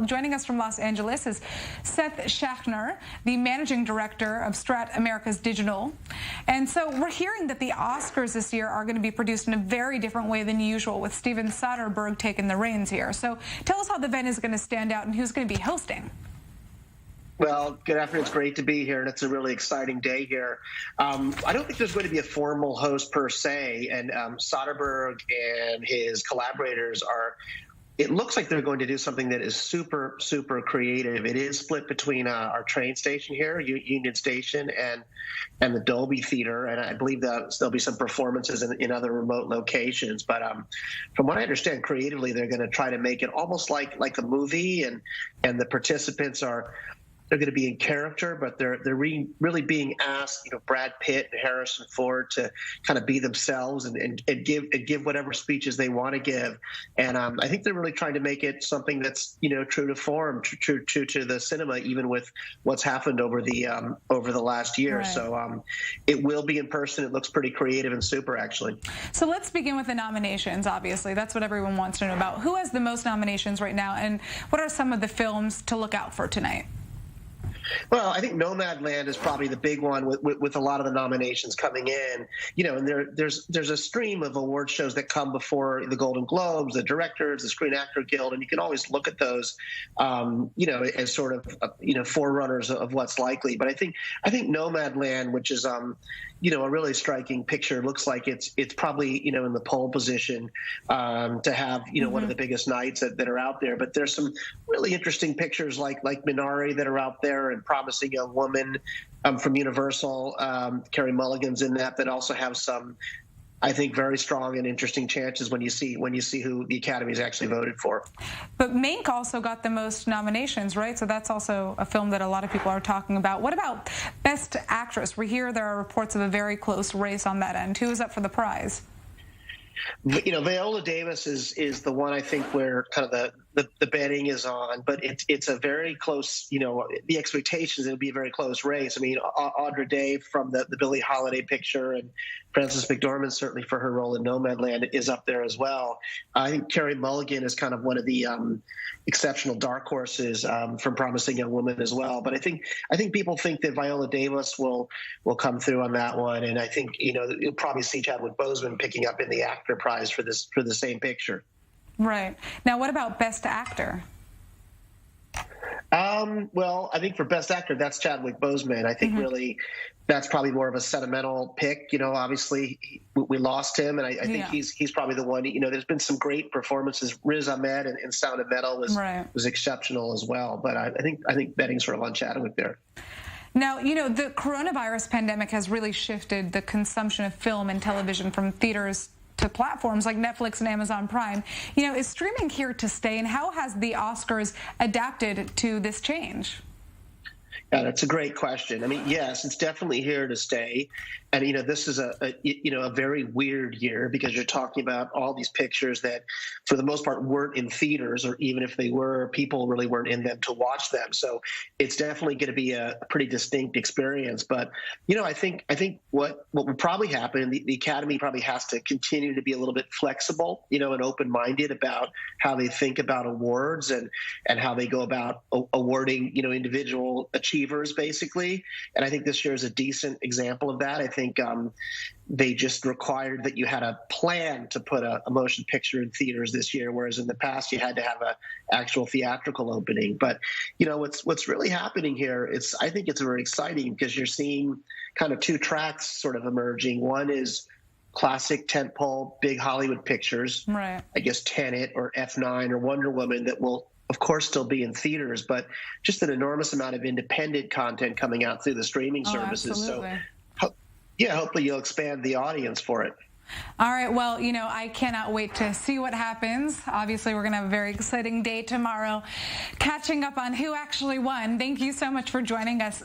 Joining us from Los Angeles is Seth Schachner, the managing director of Strat America's Digital. And so we're hearing that the Oscars this year are going to be produced in a very different way than usual, with Steven Soderbergh taking the reins here. So tell us how the event is going to stand out and who's going to be hosting. Well, good afternoon. It's great to be here, and it's a really exciting day here. I don't think there's going to be a formal host per se, and Soderbergh and his collaborators it looks like they're going to do something that is super, super creative. It is split between our train station here, Union Station, and the Dolby Theater, and I believe that there'll be some performances in other remote locations. But from what I understand, creatively, they're going to try to make it almost like a movie, and the participants they're going to be in character, but they're really being asked, Brad Pitt and Harrison Ford to kind of be themselves and give whatever speeches they want to give. And I think they're really trying to make it something that's true to form, true to the cinema, even with what's happened over the last year. Right. So it will be in person. It looks pretty creative and super, actually. So let's begin with the nominations. Obviously, that's what everyone wants to know about. Who has the most nominations right now, and what are some of the films to look out for tonight? Well, I think Nomadland is probably the big one with a lot of the nominations coming in. And there's a stream of award shows that come before the Golden Globes, the directors, the Screen Actor Guild, and you can always look at those, as sort of, forerunners of what's likely. But I think Nomadland, which is, a really striking picture, looks like it's probably, in the pole position to have, one of the biggest nights that are out there. But there's some really interesting pictures like Minari that are out there, and Promising Young Woman from Universal. Carey Mulligan's in that also have some, I think, very strong and interesting chances when you see who the Academy's actually voted for. But Mank also got the most nominations, right? So that's also a film that a lot of people are talking about. What about Best Actress? We hear there are reports of a very close race on that end. Who is up for the prize? Viola Davis is the one, I think, where kind of the betting is on, but it's a very close, the expectations it'll be a very close race. I mean, Audra Day from the Billie Holiday picture, and Frances McDormand, certainly for her role in Nomadland, is up there as well. I think Carey Mulligan is kind of one of the exceptional dark horses from Promising Young Woman as well. But I think people think that Viola Davis will come through on that one, and I think you'll probably see Chadwick Boseman picking up in the actor prize for the same picture. Right. Now, what about Best Actor? Well, I think for Best Actor, that's Chadwick Boseman. I think really that's probably more of a sentimental pick. Obviously we lost him, and I think he's probably the one. There's been some great performances. Riz Ahmed in Sound of Metal was exceptional as well. But I think betting sort of on Chadwick there. Now, the coronavirus pandemic has really shifted the consumption of film and television from theaters to platforms like Netflix and Amazon Prime. Is streaming here to stay, and how has the Oscars adapted to this change? Yeah, that's a great question. I mean, yes, it's definitely here to stay. And, this is a very weird year, because you're talking about all these pictures that, for the most part, weren't in theaters, or even if they were, people really weren't in them to watch them. So it's definitely going to be a pretty distinct experience. But, I think what will probably happen, the Academy probably has to continue to be a little bit flexible, and open-minded about how they think about awards and how they go about awarding, individual achievers, basically. And I think this year is a decent example of that. I think they just required that you had a plan to put a motion picture in theaters this year, whereas in the past you had to have an actual theatrical opening. But what's really happening here, I think it's very exciting, because you're seeing kind of two tracks sort of emerging. One is classic tentpole big Hollywood pictures, right? I guess Tenet or F9 or Wonder Woman, that will of course still be in theaters, but just an enormous amount of independent content coming out through the streaming services. Absolutely. So hopefully you'll expand the audience for it. All right. Well, I cannot wait to see what happens. Obviously, we're going to have a very exciting day tomorrow, catching up on who actually won. Thank you so much for joining us.